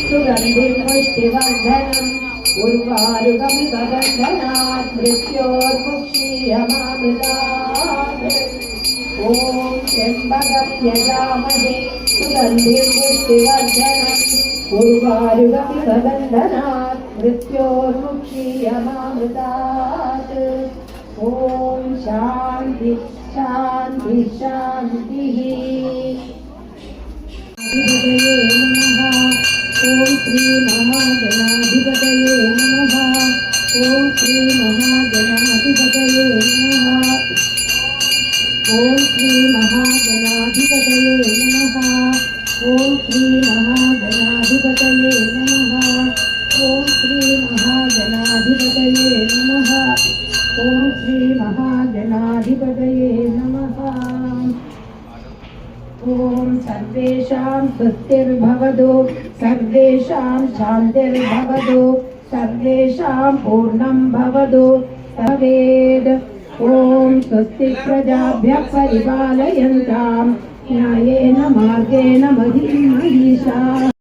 सुगन्धिमुष्टिवर्धनम् उर्वारुकमिवबन्धनात् मृत्योर्मुक्षीयमामृतात् ॐ त्र्यम्बकं यजामहे सुगन्धिमुष्टिवर्धनम् उर्वारुकमिवबन्धनात् मृत्योर्मुक्षीयमामृतात् ॐ शान्ति शान्ति शान्तिः। ओम श्री महागणाधिपतये नमः। ओम श्री महागणाधिपतये नमः। ओम श्री महागणाधिपतये नमः। ओम श्री महागणाधिपतये नमः। ओम श्री महागणाधिपतये नमः। ओम श्री महागणाधिपतये नमः। ओम सर्वेषां स्वस्तिर्भवतु सर्वेषां शान्तिर्भवतु सर्वेषां पूर्णं भवतु तवेद। ओम स्वस्ति प्रजाभ्यः परिपालयन्तां न्यायेन मार्गेण महीषा।